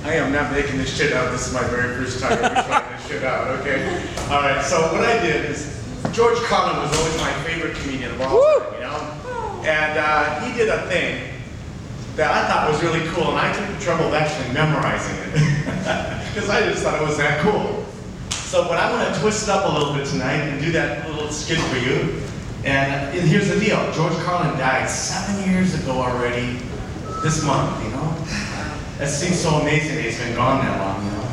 I am not making this shit up. This is my very first time ever trying this shit out, okay? All right, so what I did is, Gorge Carlin was always my favorite comedian of all time, you know? And he did a thing that I thought was really cool, and I took the trouble of actually memorizing it. Because I just thought it was that cool. So, but I'm gonna twist it up a little bit tonight and do that little skit for you. And here's the deal, Gorge Carlin died 7 years ago already, this month, you know? That seems so amazing that he's been gone that long, you know?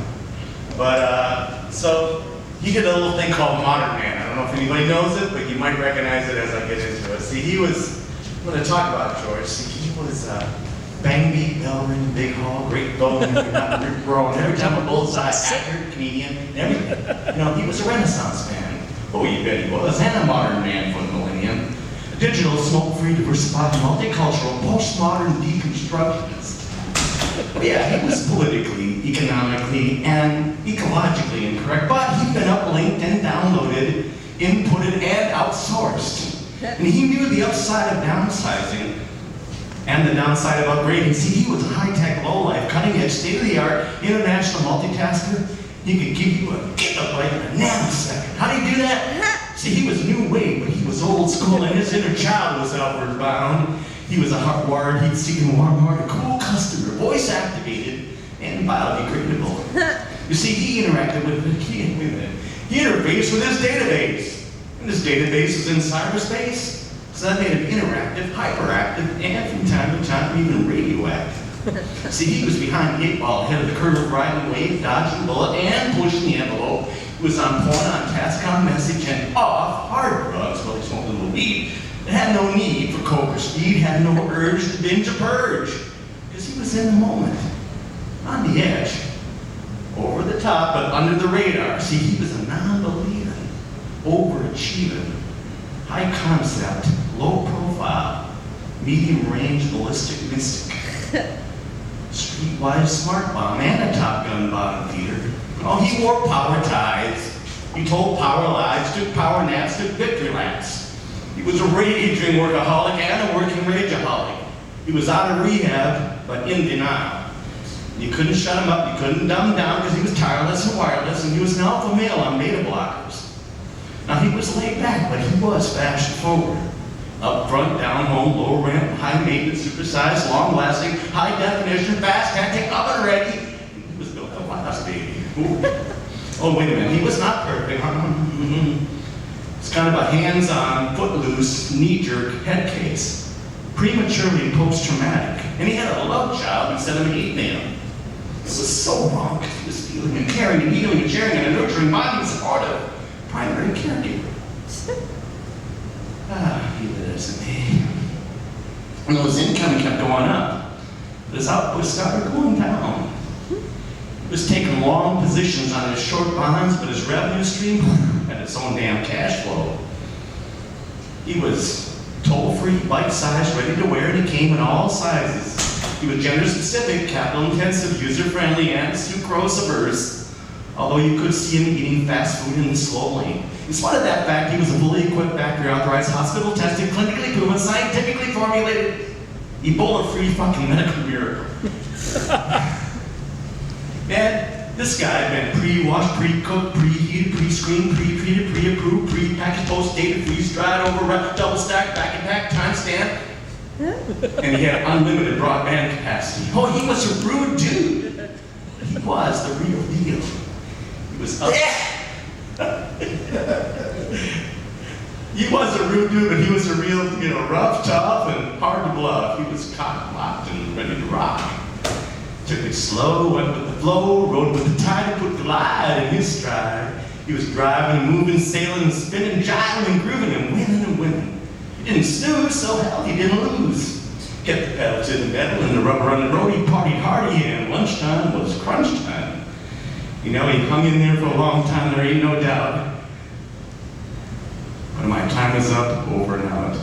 But, so, he did a little thing called Modern Man. I don't know if anybody knows it, but you might recognize it as I get into it. See, he was, I'm gonna talk about Gorge. See, he was bang beat, bell ring, big hall, great bone, not rip roll, every time a bullseye, actor, comedian, everything. You know, he was a Renaissance man. Oh, you bet he was, and a modern man for the millennium. A digital, smoke-free, diversified, multicultural, postmodern deconstructionist. Yeah, he was politically, economically, and ecologically incorrect, but he'd been uplinked and downloaded, inputted, and outsourced. And he knew the upside of downsizing and the downside of upgrading. See, he was a high-tech, low-life, cutting-edge, state-of-the-art, international multitasker. He could give you a gigabyte in a nanosecond. How do you do that? See, he was new wave, but he was old school, and his inner child was outward bound. He was a hardwired, heat-seeking, warm-hearted, cool customer, voice-activated, and biodegradable. You see, he interacted with he interfaced with his database. And this database was in cyberspace. So that made him interactive, hyperactive, and from time to time even radioactive. See, he was behind the 8 ball, ahead of the curve, riding wave, dodging bullet, and pushing the envelope. He was on point, on task, on message, and off hard drugs while he smoked a little weed. It had no need for coke or speed, had no urge to binge or purge, because he was in the moment, on the edge, over the top, but under the radar. See, he was a non-believing, overachieving, high concept, low profile, medium range ballistic mystic, streetwise smart bomb, and a Top Gun bottom feeder. Oh, he wore power ties. He told power lies, took power naps, took victory laps. He was a raging workaholic and a working rageaholic. He was out of rehab, but in denial. You couldn't shut him up, you couldn't dumb him down because he was tireless and wireless, and he was an alpha male on beta blockers. Now, he was laid back, but he was fashion forward. Up front, down home, low rent, high maintenance, supersized, long lasting, high definition, fast acting, oven ready. He was built to last, baby. Ooh. Oh, wait a minute, he was not perfect. It's kind of a hands-on, footloose, knee-jerk head case. Prematurely post-traumatic. And he had a love child instead of an email. This was so wrong because he was feeling and caring and healing and sharing and a nurturing, bonding, supportive primary caregiver. He lives in me. And his income kept going up, but his output started going down. He was taking long positions on his short bonds, but his revenue stream had its own damn cash flow. He was toll-free, bite-sized, ready to wear, and he came in all sizes. He was gender-specific, capital-intensive, user-friendly, and sucrose-averse. Although you could see him eating fast food in the slow lane. In spite of that fact, he was a fully equipped, factory-authorized, hospital-tested, clinically proven, scientifically formulated, Ebola-free fucking medical miracle. Man, this guy had been pre-washed, pre-cooked, preheated, pre-screened, pre-treated, pre-approved, pre-packaged, post-dated, freeze-dried, over-wrapped, double-stacked, back-and-pack, time-stamped. And he had unlimited broadband capacity. Oh, he was a rude dude. He was the real deal. He was up. He was a rude dude, but he was a real, rough, tough, and hard to bluff. He was cock-locked and ready to rock. Took it slow, went with the flow, rode with the tide, put glide in his stride. He was driving and moving, sailing and spinning, jiving and grooving and winning and winning. He didn't snooze, so hell, he didn't lose. Kept the pedal to the metal and the rubber on the road. He partied hardy, and lunchtime was crunch time. He hung in there for a long time, there ain't no doubt. But my time is up, over and out.